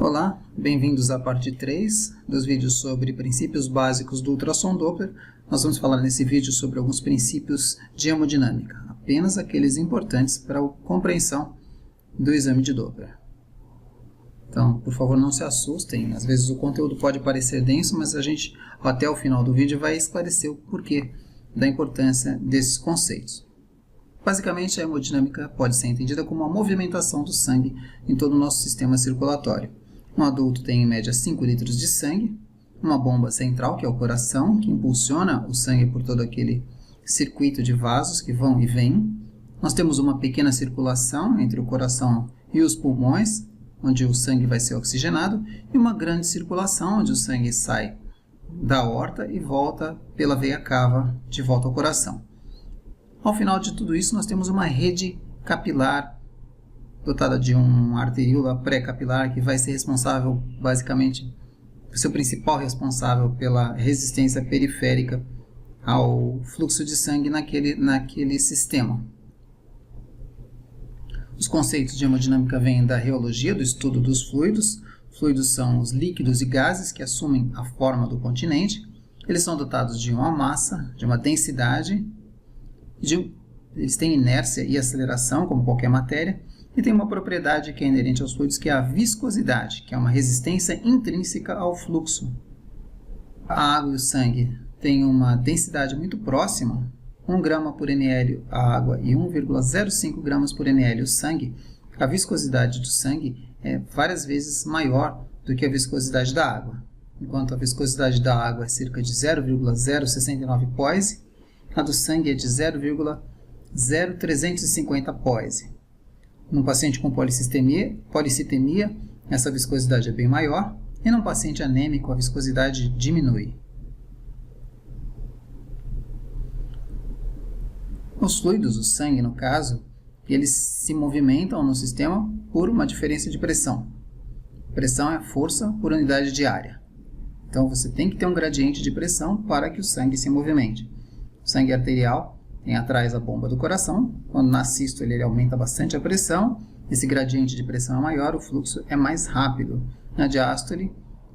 Olá, bem-vindos à parte 3 dos vídeos sobre princípios básicos do ultrassom Doppler. Nós vamos falar nesse vídeo sobre alguns princípios de hemodinâmica, apenas aqueles importantes para a compreensão do exame de Doppler. Então, por favor, não se assustem, às vezes o conteúdo pode parecer denso, mas a gente, até o final do vídeo, vai esclarecer o porquê da importância desses conceitos. Basicamente, a hemodinâmica pode ser entendida como a movimentação do sangue em todo o nosso sistema circulatório. Um adulto tem em média 5 litros de sangue, uma bomba central, que é o coração, que impulsiona o sangue por todo aquele circuito de vasos que vão e vêm. Nós temos uma pequena circulação entre o coração e os pulmões, onde o sangue vai ser oxigenado, e uma grande circulação, onde o sangue sai da aorta e volta pela veia cava de volta ao coração. Ao final de tudo isso, nós temos uma rede capilar dotada de uma arteríola pré-capilar que vai ser responsável, basicamente, ser o principal responsável pela resistência periférica ao fluxo de sangue naquele sistema. Os conceitos de hemodinâmica vêm da reologia, do estudo dos fluidos. Fluidos são os líquidos e gases que assumem a forma do continente. Eles são dotados de uma massa, de uma densidade, eles têm inércia e aceleração, como qualquer matéria, e tem uma propriedade que é inerente aos fluidos, que é a viscosidade, que é uma resistência intrínseca ao fluxo. A água e o sangue têm uma densidade muito próxima, 1 grama por ml a água e 1,05 gramas por ml o sangue. A viscosidade do sangue é várias vezes maior do que a viscosidade da água. Enquanto a viscosidade da água é cerca de 0,069 poise, a do sangue é de 0,0350 poise. Num paciente com policitemia, essa viscosidade é bem maior, e num paciente anêmico, a viscosidade diminui. Os fluidos, o sangue no caso, eles se movimentam no sistema por uma diferença de pressão. Pressão é força por unidade de área. Então você tem que ter um gradiente de pressão para que o sangue se movimente. O sangue arterial tem atrás a bomba do coração. Quando na sístole ele aumenta bastante a pressão, esse gradiente de pressão é maior, o fluxo é mais rápido. Na diástole,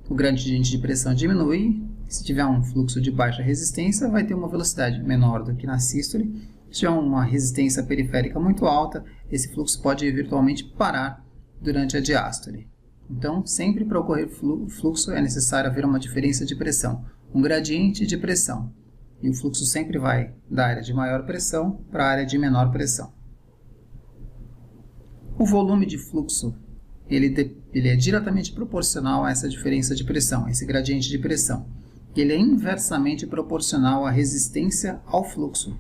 o gradiente de pressão diminui. Se tiver um fluxo de baixa resistência, vai ter uma velocidade menor do que na sístole. Se tiver uma resistência periférica muito alta, esse fluxo pode virtualmente parar durante a diástole. Então, sempre para ocorrer fluxo é necessário haver uma diferença de pressão, um gradiente de pressão. E o fluxo sempre vai da área de maior pressão para a área de menor pressão. O volume de fluxo ele é diretamente proporcional a essa diferença de pressão, esse gradiente de pressão. Ele é inversamente proporcional à resistência ao fluxo.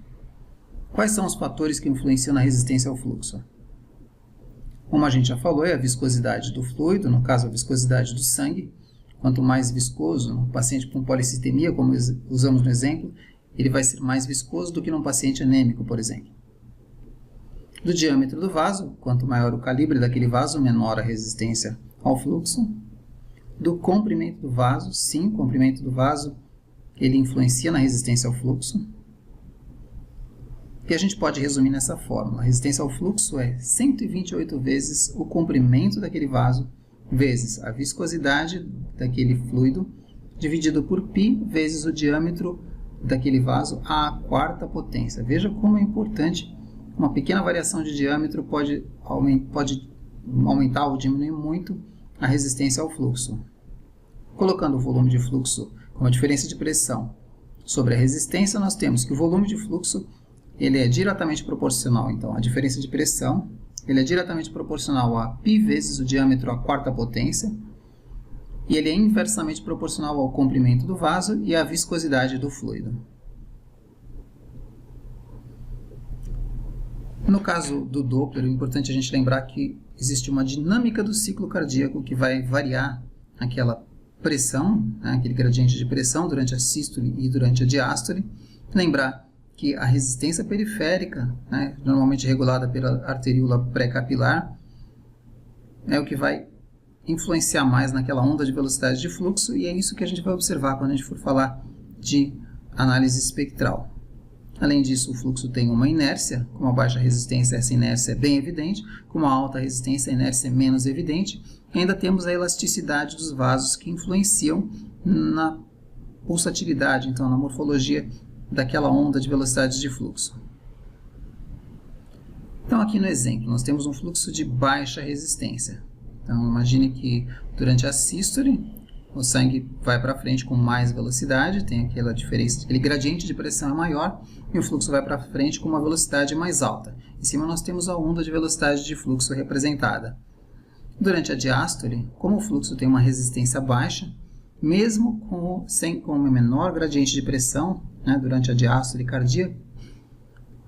Quais são os fatores que influenciam na resistência ao fluxo? Como a gente já falou, é a viscosidade do fluido, no caso a viscosidade do sangue. Quanto mais viscoso, um paciente com policitemia, como usamos no exemplo, ele vai ser mais viscoso do que num paciente anêmico, por exemplo. Do diâmetro do vaso, quanto maior o calibre daquele vaso, menor a resistência ao fluxo. Do comprimento do vaso, sim, o comprimento do vaso ele influencia na resistência ao fluxo. Que a gente pode resumir nessa fórmula. A resistência ao fluxo é 128 vezes o comprimento daquele vaso vezes a viscosidade daquele fluido, dividido por π vezes o diâmetro daquele vaso à quarta potência. Veja como é importante. Uma pequena variação de diâmetro pode aumentar ou diminuir muito a resistência ao fluxo. Colocando o volume de fluxo como a diferença de pressão sobre a resistência, nós temos que o volume de fluxo ele é diretamente proporcional. Então, a diferença de pressão ele é diretamente proporcional a π vezes o diâmetro à quarta potência, e ele é inversamente proporcional ao comprimento do vaso e à viscosidade do fluido. No caso do Doppler, é importante a gente lembrar que existe uma dinâmica do ciclo cardíaco que vai variar aquela pressão, né, aquele gradiente de pressão durante a sístole e durante a diástole. Lembrar que a resistência periférica, né, normalmente regulada pela arteríola pré-capilar, é o que vai influenciar mais naquela onda de velocidade de fluxo, e é isso que a gente vai observar quando a gente for falar de análise espectral. Além disso, o fluxo tem uma inércia, com uma baixa resistência, essa inércia é bem evidente, com uma alta resistência, a inércia é menos evidente. E ainda temos a elasticidade dos vasos que influenciam na pulsatilidade, então na morfologia daquela onda de velocidade de fluxo. Então aqui no exemplo, nós temos um fluxo de baixa resistência. Então imagine que durante a sístole, o sangue vai para frente com mais velocidade, tem aquela diferença, aquele gradiente de pressão é maior, e o fluxo vai para frente com uma velocidade mais alta. Em cima nós temos a onda de velocidade de fluxo representada. Durante a diástole, como o fluxo tem uma resistência baixa, mesmo com um menor gradiente de pressão, né, durante a diástole cardíaca,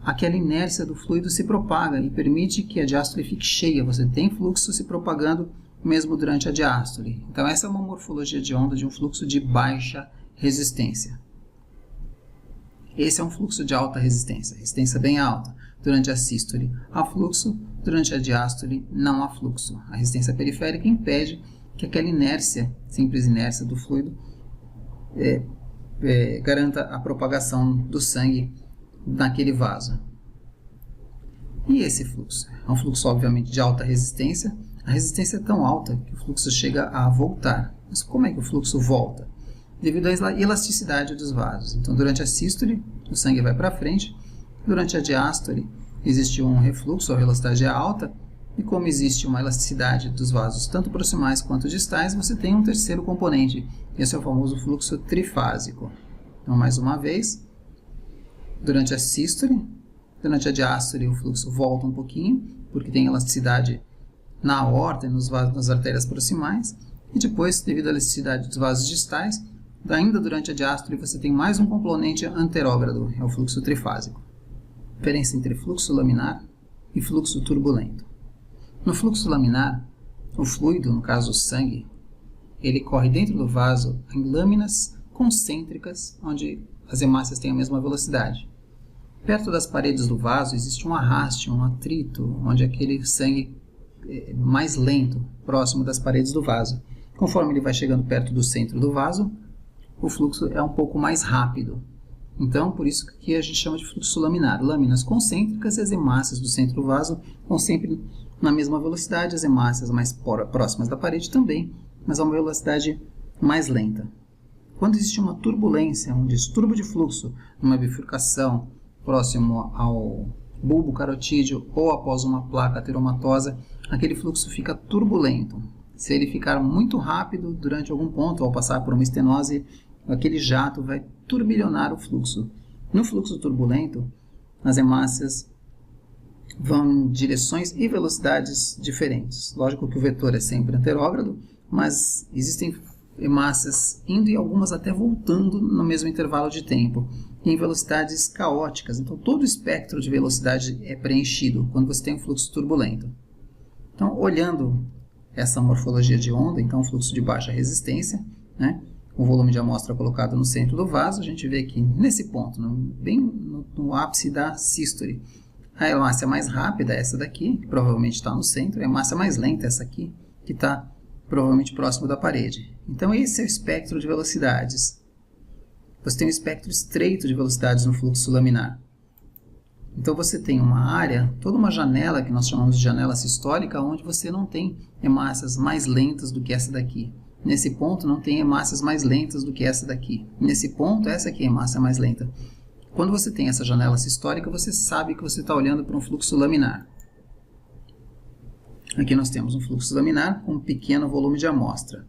aquela inércia do fluido se propaga e permite que a diástole fique cheia. Você tem fluxo se propagando mesmo durante a diástole. Então essa é uma morfologia de onda de um fluxo de baixa resistência. Esse é um fluxo de alta resistência, resistência bem alta. Durante a sístole há fluxo, durante a diástole não há fluxo. A resistência periférica impede que aquela inércia, simples inércia do fluido, garanta a propagação do sangue naquele vaso. E esse fluxo? É um fluxo obviamente de alta resistência. A resistência é tão alta que o fluxo chega a voltar. Mas como é que o fluxo volta? Devido à elasticidade dos vasos. Então, durante a sístole, o sangue vai para frente. Durante a diástole, existe um refluxo, a velocidade é alta. E como existe uma elasticidade dos vasos, tanto proximais quanto distais, você tem um terceiro componente. Esse é o famoso fluxo trifásico. Então, mais uma vez, durante a sístole, durante a diástole, o fluxo volta um pouquinho, porque tem elasticidade na aorta e nas artérias proximais, e depois, devido à elasticidade dos vasos distais, ainda durante a diástole você tem mais um componente anterógrado, é o fluxo trifásico. Diferença entre fluxo laminar e fluxo turbulento. No fluxo laminar, o fluido, no caso o sangue, ele corre dentro do vaso em lâminas concêntricas, onde as hemácias têm a mesma velocidade. Perto das paredes do vaso existe um arraste, um atrito, onde aquele sangue é mais lento, próximo das paredes do vaso. Conforme ele vai chegando perto do centro do vaso, o fluxo é um pouco mais rápido. Então, por isso que a gente chama de fluxo laminar. Lâminas concêntricas e as hemácias do centro do vaso vão sempre na mesma velocidade, as hemácias mais próximas da parede também, mas a uma velocidade mais lenta. Quando existe uma turbulência, um distúrbio de fluxo, uma bifurcação próximo ao bulbo carotídeo ou após uma placa ateromatosa, aquele fluxo fica turbulento. Se ele ficar muito rápido durante algum ponto, ou ao passar por uma estenose, aquele jato vai turbilhonar o fluxo. No fluxo turbulento, as hemácias vão em direções e velocidades diferentes. Lógico que o vetor é sempre anterógrado, mas existem hemácias indo e algumas até voltando no mesmo intervalo de tempo, em velocidades caóticas. Então todo o espectro de velocidade é preenchido quando você tem um fluxo turbulento. Então, olhando essa morfologia de onda, então um fluxo de baixa resistência, né? O volume de amostra colocado no centro do vaso, a gente vê que nesse ponto, bem no ápice da sístole, a hemácia mais rápida é essa daqui, que provavelmente está no centro, e a hemácia mais lenta é essa aqui, que está provavelmente próximo da parede. Então esse é o espectro de velocidades. Você tem um espectro estreito de velocidades no fluxo laminar. Então você tem uma área, toda uma janela, que nós chamamos de janela sistólica, onde você não tem hemácias mais lentas do que essa daqui. Nesse ponto não tem hemácias mais lentas do que essa daqui. Nesse ponto, essa aqui é a hemácia mais lenta. Quando você tem essa janela sistólica, você sabe que você está olhando para um fluxo laminar. Aqui nós temos um fluxo laminar com um pequeno volume de amostra.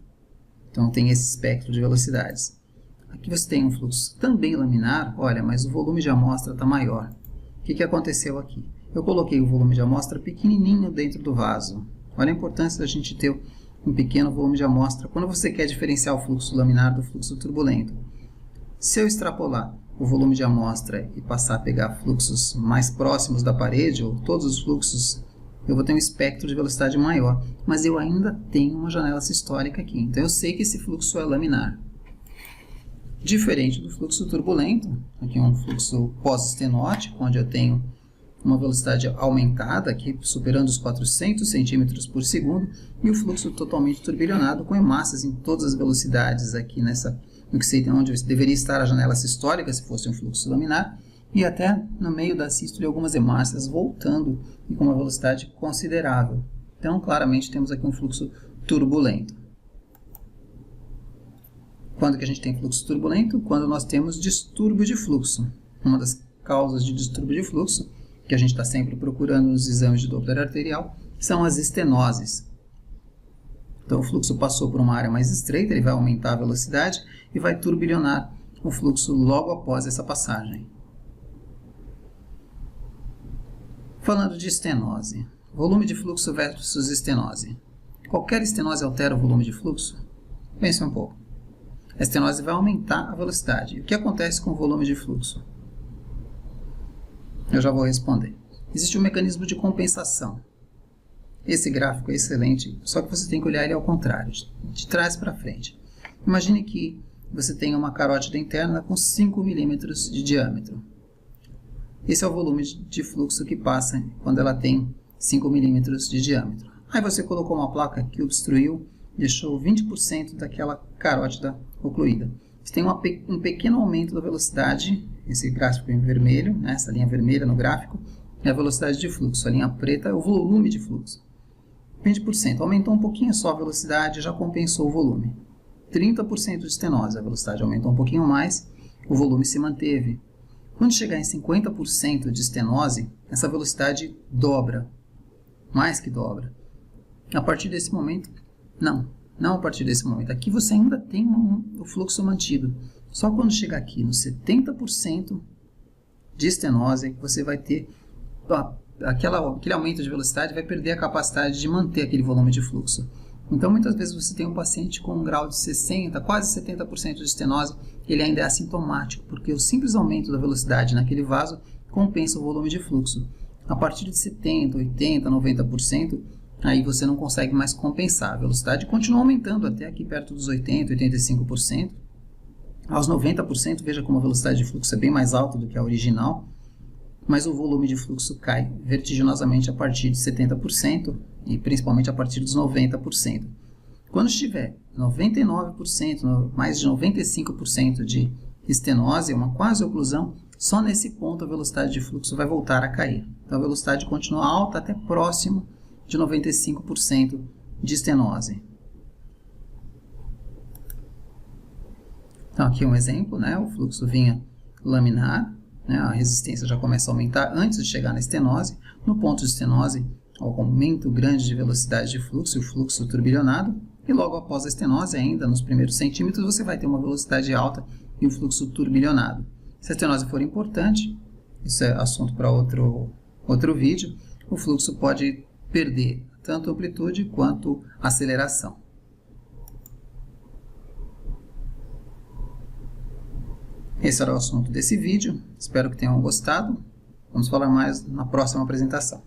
Então tem esse espectro de velocidades. Aqui você tem um fluxo também laminar, olha, mas o volume de amostra está maior. O que aconteceu aqui? Eu coloquei o volume de amostra pequenininho dentro do vaso. Olha a importância da gente ter um pequeno volume de amostra quando você quer diferenciar o fluxo laminar do fluxo turbulento. Se eu extrapolar o volume de amostra e passar a pegar fluxos mais próximos da parede, ou todos os fluxos, eu vou ter um espectro de velocidade maior, mas eu ainda tenho uma janela sistólica aqui, então eu sei que esse fluxo é laminar. Diferente do fluxo turbulento, aqui é um fluxo pós-estenótico, onde eu tenho uma velocidade aumentada, aqui superando os 400 centímetros por segundo, e o fluxo totalmente turbilhonado, com hemácias em todas as velocidades aqui no que sei onde deveria estar a janela sistólica, se fosse um fluxo laminar, e até no meio da sístole algumas hemácias voltando e com uma velocidade considerável. Então, claramente, temos aqui um fluxo turbulento. Quando que a gente tem fluxo turbulento? Quando nós temos distúrbio de fluxo. Uma das causas de distúrbio de fluxo, que a gente está sempre procurando nos exames de Doppler arterial, são as estenoses. Então, o fluxo passou por uma área mais estreita, ele vai aumentar a velocidade e vai turbilhonar o fluxo logo após essa passagem. Falando de estenose, volume de fluxo versus estenose. Qualquer estenose altera o volume de fluxo? Pense um pouco. A estenose vai aumentar a velocidade. O que acontece com o volume de fluxo? Eu já vou responder. Existe um mecanismo de compensação. Esse gráfico é excelente, só que você tem que olhar ele ao contrário, de trás para frente. Imagine que você tem uma carótida interna com 5 milímetros de diâmetro. Esse é o volume de fluxo que passa quando ela tem 5 milímetros de diâmetro. Aí você colocou uma placa que obstruiu, deixou 20% daquela carótida ocluída. Você tem um pequeno aumento da velocidade, esse gráfico em vermelho, né, essa linha vermelha no gráfico, é a velocidade de fluxo, a linha preta é o volume de fluxo. 20%, aumentou um pouquinho só a velocidade, já compensou o volume. 30% de estenose, a velocidade aumentou um pouquinho mais, o volume se manteve. Quando chegar em 50% de estenose, essa velocidade dobra, mais que dobra. A partir desse momento, não a partir desse momento. Aqui você ainda tem o fluxo mantido. Só quando chegar aqui no 70% de estenose, que você vai ter aquele aumento de velocidade, vai perder a capacidade de manter aquele volume de fluxo. Então, muitas vezes você tem um paciente com um grau de 60%, quase 70% de estenose, ele ainda é assintomático, porque o simples aumento da velocidade naquele vaso compensa o volume de fluxo. A partir de 70%, 80%, 90%, aí você não consegue mais compensar. A velocidade continua aumentando até aqui perto dos 80%, 85%. Aos 90%, veja como a velocidade de fluxo é bem mais alta do que a original, mas o volume de fluxo cai vertiginosamente a partir de 70% e principalmente a partir dos 90%. Quando estiver 99%, mais de 95% de estenose, uma quase oclusão, só nesse ponto a velocidade de fluxo vai voltar a cair. Então a velocidade continua alta até próximo de 95% de estenose. Então aqui um exemplo, né? O fluxo vinha laminar, né? A resistência já começa a aumentar antes de chegar na estenose. No ponto de estenose, o aumento grande de velocidade de fluxo, o fluxo turbilhonado, e logo após a estenose, ainda nos primeiros centímetros, você vai ter uma velocidade alta e um fluxo turbilhonado. Se a estenose for importante, isso é assunto para outro vídeo, o fluxo pode perder tanto amplitude quanto aceleração. Esse era o assunto desse vídeo, espero que tenham gostado. Vamos falar mais na próxima apresentação.